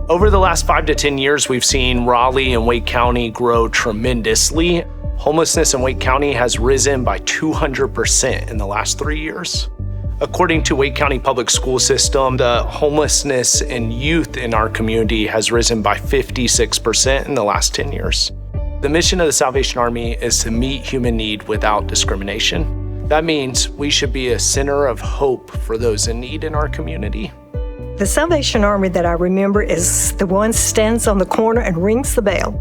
Over the last 5 to 10 years, we've seen Raleigh and Wake County grow tremendously. Homelessness in Wake County has risen by 200% in the last 3 years. According to Wake County Public School System, the homelessness in youth in our community has risen by 56% in the last 10 years. The mission of the Salvation Army is to meet human need without discrimination. That means we should be a center of hope for those in need in our community. The Salvation Army that I remember is the one stands on the corner and rings the bell.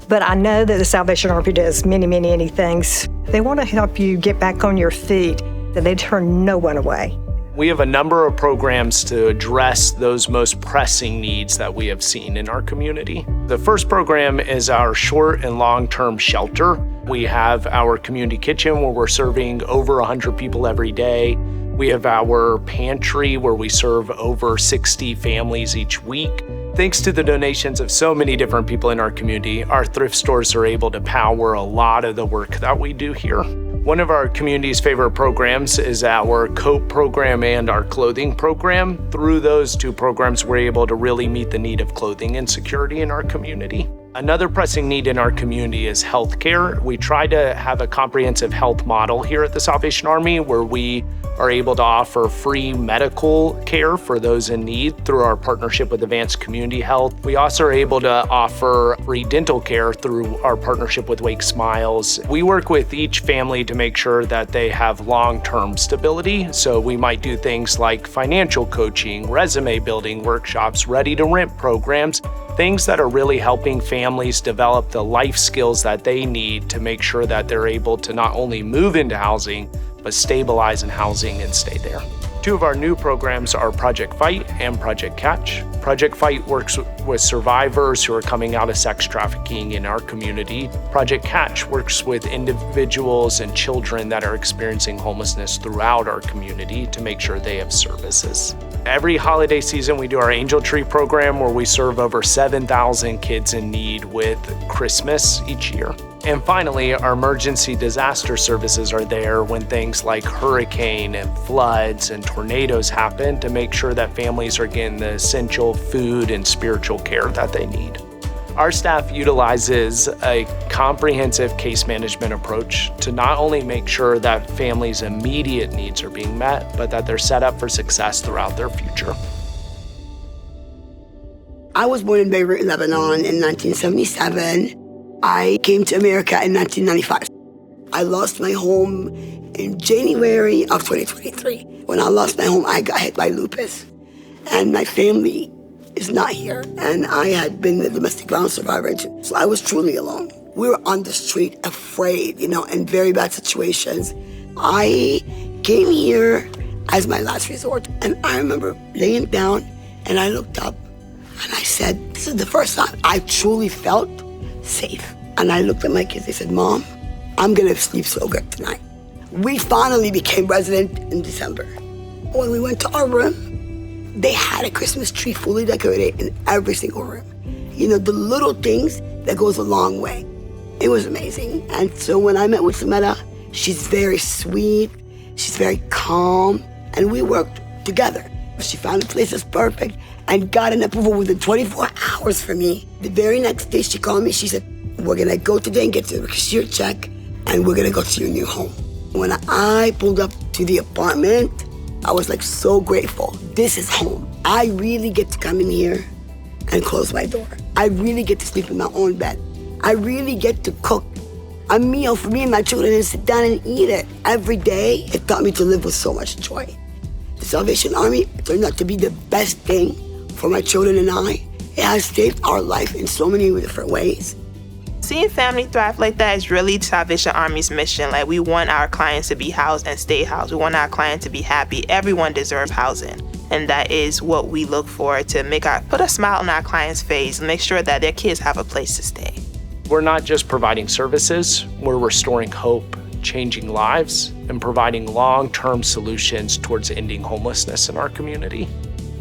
But I know that the Salvation Army does many things. They want to help you get back on your feet, that they turn no one away. We have a number of programs to address those most pressing needs that we have seen in our community. The first program is our short and long-term shelter. We have our community kitchen where we're serving over 100 people every day. We have our pantry where we serve over 60 families each week. Thanks to the donations of so many different people in our community, our thrift stores are able to power a lot of the work that we do here. One of our community's favorite programs is our coat program and our clothing program. Through those two programs, we're able to really meet the need of clothing insecurity in our community. Another pressing need in our community is healthcare. We try to have a comprehensive health model here at the Salvation Army where we are able to offer free medical care for those in need through our partnership with Advanced Community Health. We also are able to offer free dental care through our partnership with Wake Smiles. We work with each family to make sure that they have long-term stability. So we might do things like financial coaching, resume building workshops, ready-to-rent programs, things that are really helping families develop the life skills that they need to make sure that they're able to not only move into housing, but stabilize in housing and stay there. Two of our new programs are Project Fight and Project Catch. Project Fight works with survivors who are coming out of sex trafficking in our community. Project Catch works with individuals and children that are experiencing homelessness throughout our community to make sure they have services. Every holiday season, we do our Angel Tree program where we serve over 7,000 kids in need with Christmas each year. And finally, our emergency disaster services are there when things like hurricane and floods and tornadoes happen to make sure that families are getting the essential food and spiritual care that they need. Our staff utilizes a comprehensive case management approach to not only make sure that families' immediate needs are being met, but that they're set up for success throughout their future. I was born in Beirut, Lebanon in 1977. I came to America in 1995. I lost my home in January of 2023. When I lost my home, I got hit by lupus. And my family is not here. And I had been the domestic violence survivor, so I was truly alone. We were on the street, afraid, in very bad situations. I came here as my last resort. And I remember laying down, and I looked up, and I said, this is the first time I truly felt safe. And I looked at my kids, they said, Mom, I'm gonna sleep so good tonight. We finally became resident in December. When we went to our room, they had a Christmas tree fully decorated in every single room. The little things that goes a long way. It was amazing. And so when I met with Sameta, she's very sweet, she's very calm, and we worked together. She found a place that's perfect and got an approval within 24 hours for me. The very next day she called me, she said, we're gonna go today and get the cashier check and we're gonna go to your new home. When I pulled up to the apartment, I was like so grateful. This is home. I really get to come in here and close my door. I really get to sleep in my own bed. I really get to cook a meal for me and my children and sit down and eat it. Every day, it taught me to live with so much joy. The Salvation Army turned out to be the best thing for my children and I. It has saved our life in so many different ways. Seeing family thrive like that is really Salvation Army's mission. We want our clients to be housed and stay housed. We want our clients to be happy. Everyone deserves housing. And that is what we look for to put a smile on our clients' face and make sure that their kids have a place to stay. We're not just providing services, we're restoring hope, changing lives, and providing long-term solutions towards ending homelessness in our community.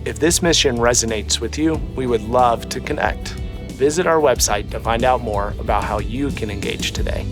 If this mission resonates with you, we would love to connect. Visit our website to find out more about how you can engage today.